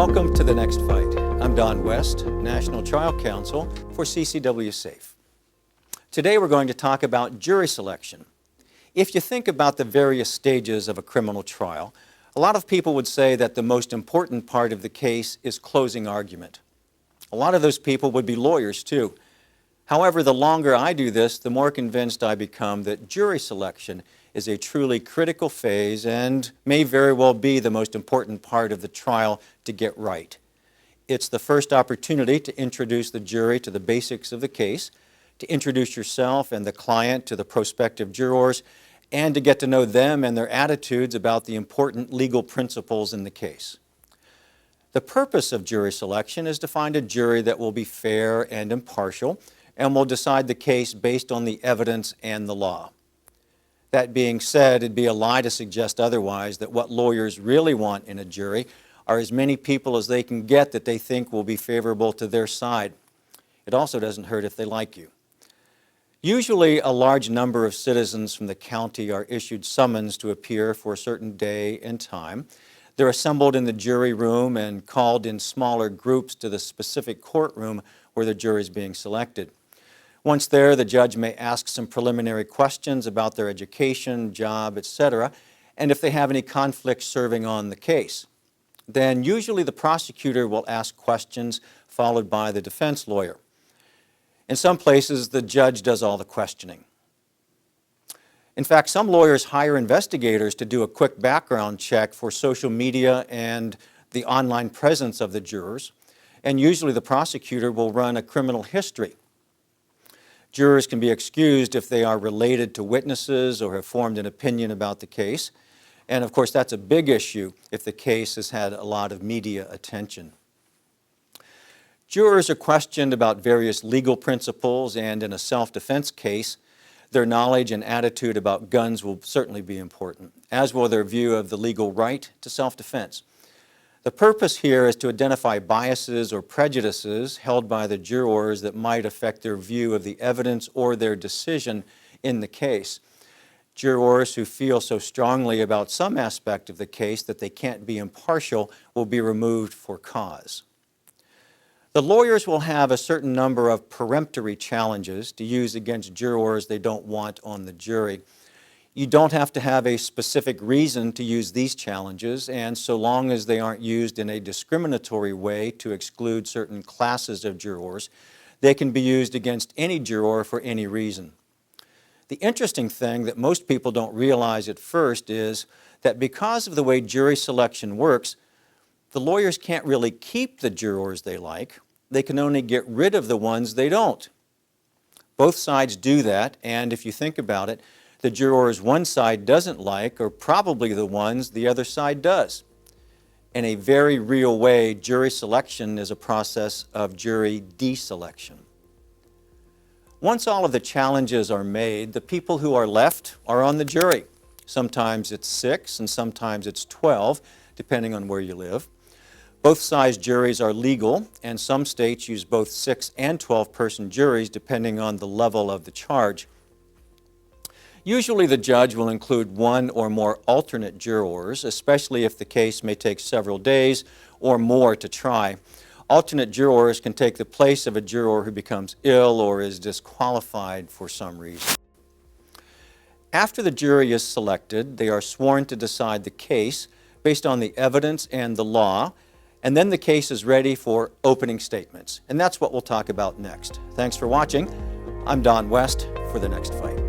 Welcome to The Next Fight. I'm Don West, National Trial Counsel for CCW SAFE. Today we're going to talk about jury selection. If you think about the various stages of a criminal trial, a lot of people would say that the most important part of the case is closing argument. A lot of those people would be lawyers too. However, the longer I do this, the more convinced I become that jury selection is a truly critical phase and may very well be the most important part of the trial to get right. It's the first opportunity to introduce the jury to the basics of the case, to introduce yourself and the client to the prospective jurors, and to get to know them and their attitudes about the important legal principles in the case. The purpose of jury selection is to find a jury that will be fair and impartial and will decide the case based on the evidence and the law. That being said, it'd be a lie to suggest otherwise, that what lawyers really want in a jury are as many people as they can get that they think will be favorable to their side. It also doesn't hurt if they like you. Usually, a large number of citizens from the county are issued summons to appear for a certain day and time. They're assembled in the jury room and called in smaller groups to the specific courtroom where the jury is being selected. Once there, the judge may ask some preliminary questions about their education, job, etc., and if they have any conflicts serving on the case. Then usually the prosecutor will ask questions followed by the defense lawyer. In some places, the judge does all the questioning. In fact, some lawyers hire investigators to do a quick background check for social media and the online presence of the jurors, and usually the prosecutor will run a criminal history. Jurors can be excused if they are related to witnesses or have formed an opinion about the case. And of course, that's a big issue if the case has had a lot of media attention. Jurors are questioned about various legal principles, and in a self-defense case, their knowledge and attitude about guns will certainly be important, as will their view of the legal right to self-defense. The purpose here is to identify biases or prejudices held by the jurors that might affect their view of the evidence or their decision in the case. Jurors who feel so strongly about some aspect of the case that they can't be impartial will be removed for cause. The lawyers will have a certain number of peremptory challenges to use against jurors they don't want on the jury. You don't have to have a specific reason to use these challenges, and so long as they aren't used in a discriminatory way to exclude certain classes of jurors, they can be used against any juror for any reason. The interesting thing that most people don't realize at first is that because of the way jury selection works, the lawyers can't really keep the jurors they like. They can only get rid of the ones they don't. Both sides do that, and if you think about it, the jurors one side doesn't like are probably the ones the other side does. In a very real way, jury selection is a process of jury deselection. Once all of the challenges are made, the people who are left are on the jury. Sometimes it's 6 and sometimes it's 12, depending on where you live. Both sides' juries are legal, and some states use both 6 and 12-person juries depending on the level of the charge. Usually the judge will include one or more alternate jurors, especially if the case may take several days or more to try. Alternate jurors can take the place of a juror who becomes ill or is disqualified for some reason. After the jury is selected, they are sworn to decide the case based on the evidence and the law, and then the case is ready for opening statements. And that's what we'll talk about next. Thanks for watching. I'm Don West for The Next Fight.